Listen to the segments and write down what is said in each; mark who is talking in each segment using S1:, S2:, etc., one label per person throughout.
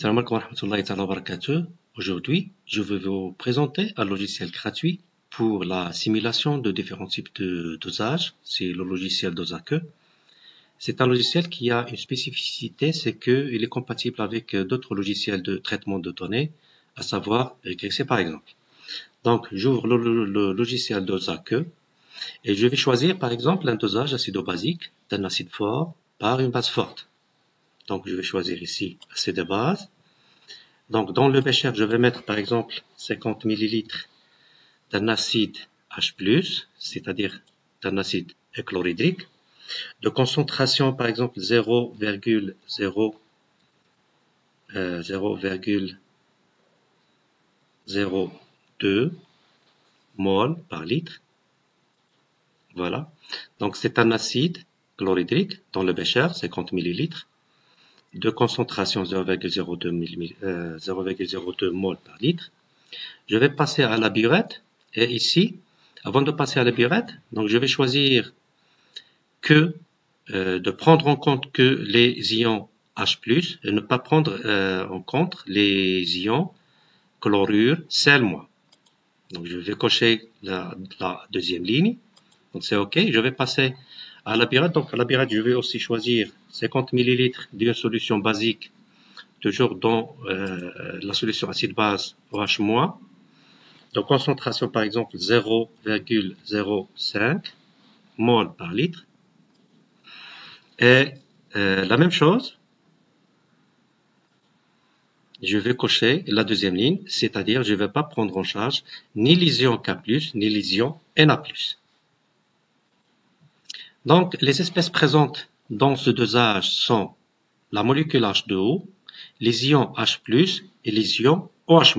S1: Salam alaikum wa rahmatullahi wa barakatuh. Aujourd'hui, je vais vous présenter un logiciel gratuit pour la simulation de différents types de dosages. C'est le logiciel Dosake. C'est un logiciel qui a une spécificité, c'est qu'il est compatible avec d'autres logiciels de traitement de données, à savoir Regressé par exemple. Donc, j'ouvre le logiciel Dosake et je vais choisir par exemple un dosage acido-basique d'un acide fort par une base forte. Donc, je vais choisir ici acide de base. Donc, dans le bécher, je vais mettre par exemple 50 ml d'un acide H+, c'est-à-dire d'un acide chlorhydrique, de concentration par exemple 0,02 mol par litre. Voilà. Donc, c'est un acide chlorhydrique dans le bécher, 50 ml, de concentration 0,02 mol par litre. Je vais passer à la burette. Et ici, avant de passer à la burette, donc je vais choisir de prendre en compte que les ions H+, et ne pas prendre en compte les ions chlorure, sel, moins. Donc je vais cocher la deuxième ligne. Donc c'est OK. Je vais passer à la burette. Donc à la burette, je vais aussi choisir 50 ml d'une solution basique, toujours dans la solution acide-base OH-, de concentration par exemple 0,05 mol par litre. Et la même chose, je vais cocher la deuxième ligne, c'est-à-dire je ne vais pas prendre en charge ni les ions K+, ni les ions Na+. Donc, les espèces présentes dans ce dosage sont la molécule H2O, les ions H+, et les ions OH-.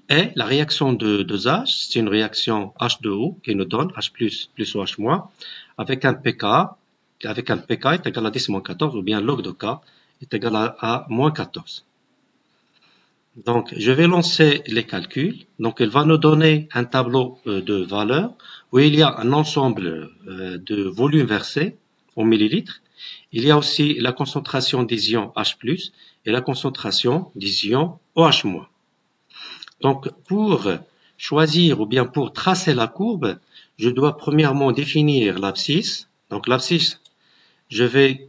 S1: Et la réaction de dosage, c'est une réaction H2O qui nous donne H+, plus OH-, avec un pK est égal à 10-14, ou bien log de K est égal à moins 14. Donc, je vais lancer les calculs. Donc, il va nous donner un tableau de valeurs où il y a un ensemble de volumes versés en millilitres. Il y a aussi la concentration des ions H+, et la concentration des ions OH-. Donc, pour choisir ou bien pour tracer la courbe, je dois premièrement définir l'abscisse. Donc, l'abscisse, je vais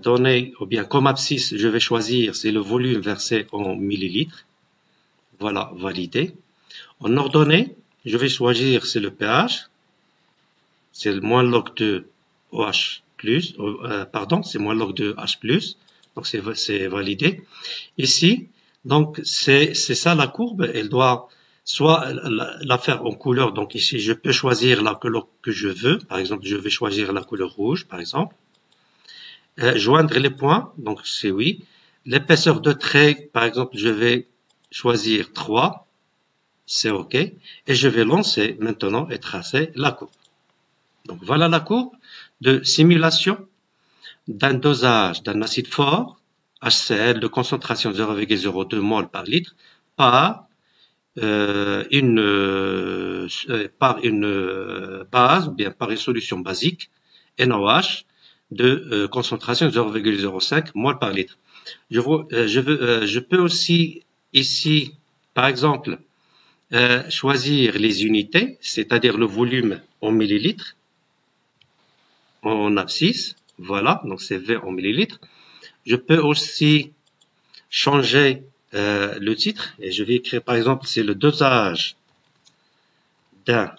S1: donner, ou bien comme abscisse, je vais choisir, c'est le volume versé en millilitres. Voilà, validé. En ordonnée, je vais choisir, c'est le pH. C'est le moins log de OH+, pardon, c'est moins log de H+. Donc, c'est validé. Ici, donc, c'est ça la courbe. Elle doit soit la faire en couleur. Donc, ici, je peux choisir la couleur que je veux. Par exemple, je vais choisir la couleur rouge, par exemple. Joindre les points. Donc, c'est oui. L'épaisseur de trait, par exemple, je vais choisir 3. C'est OK. Et je vais lancer maintenant et tracer la courbe. Donc, voilà la courbe de simulation d'un dosage d'un acide fort, HCl, de concentration 0,02 mol par litre, par une base, ou bien par une solution basique, NaOH, de concentration 0,05 mol par litre. Je peux aussi ici, par exemple, choisir les unités, c'est-à-dire le volume en millilitres, en abscisse. Voilà, donc c'est V en millilitres. Je peux aussi changer le titre et je vais écrire par exemple, c'est le dosage d'un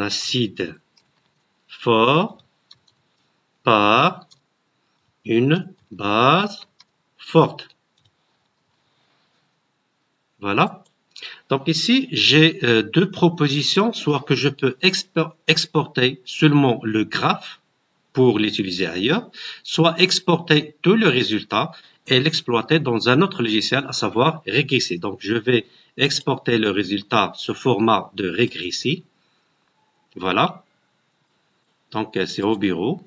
S1: acide fort par une base forte. Voilà. Donc ici, j'ai deux propositions, soit que je peux exporter seulement le graphe pour l'utiliser ailleurs, soit exporter tout le résultat et l'exploiter dans un autre logiciel, à savoir Regressé. Donc, je vais exporter le résultat sous format de Regressé. Voilà. Donc, c'est au bureau.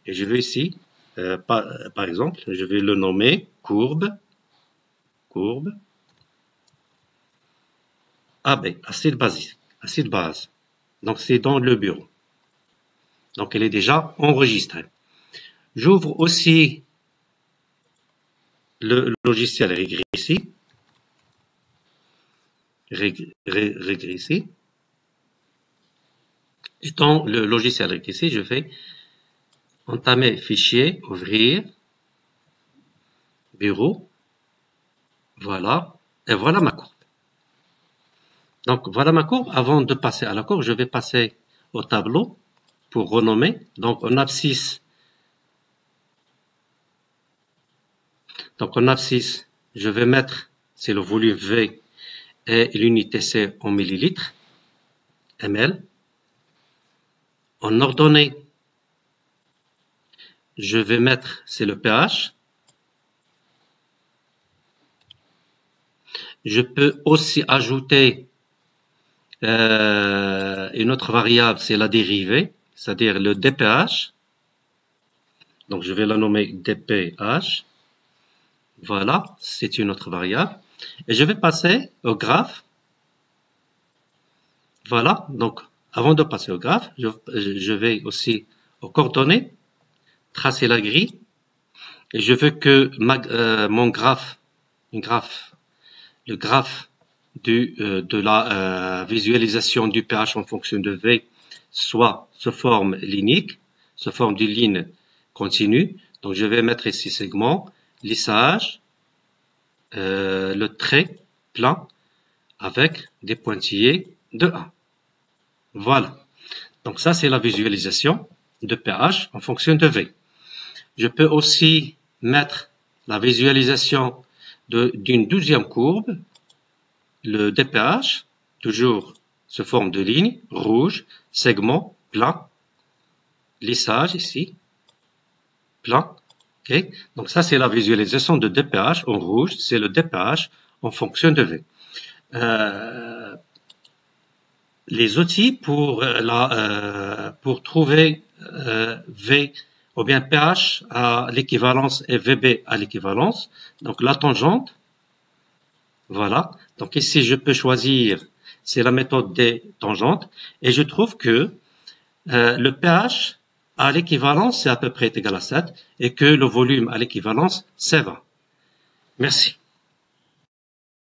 S1: Et je vais ici, par exemple, je vais le nommer courbe AB, acide basique, acide base. Donc, c'est dans le bureau. Donc, elle est déjà enregistrée. J'ouvre aussi le logiciel régressif. Régressif. Et dans le logiciel régressif, je vais entamer fichier, ouvrir, bureau. Voilà. Et voilà ma courbe. Donc, voilà ma courbe. Avant de passer à la courbe, je vais passer au tableau pour renommer. Donc, en abscisse, je vais mettre, c'est le volume V et l'unité C en millilitres, ml. En ordonnée, je vais mettre, c'est le pH. Je peux aussi ajouter une autre variable, c'est la dérivée, c'est-à-dire le dpH. Donc, je vais la nommer dpH. Voilà, c'est une autre variable. Et je vais passer au graphe. Voilà, donc avant de passer au graphe, je vais aussi aux coordonnées, tracer la grille. Et je veux que mon graphe, le graphe de la visualisation du pH en fonction de V soit sous forme linéique, sous forme d'une ligne continue. Donc je vais mettre ici segment, lissage, le trait plat avec des pointillés de 1. Voilà. Donc ça, c'est la visualisation de pH en fonction de V. Je peux aussi mettre la visualisation d'une 12e courbe, le dpH, toujours sous forme de ligne, rouge, segment, plat, lissage ici, plat. Okay. Donc ça, c'est la visualisation de dpH en rouge, c'est le dpH en fonction de V. Les outils pour trouver V ou bien pH à l'équivalence et VB à l'équivalence. Donc la tangente, voilà. Donc ici je peux choisir, c'est la méthode des tangentes, et je trouve que le pH à l'équivalence c'est à peu près égal à 7 et que le volume à l'équivalence c'est 20. Merci.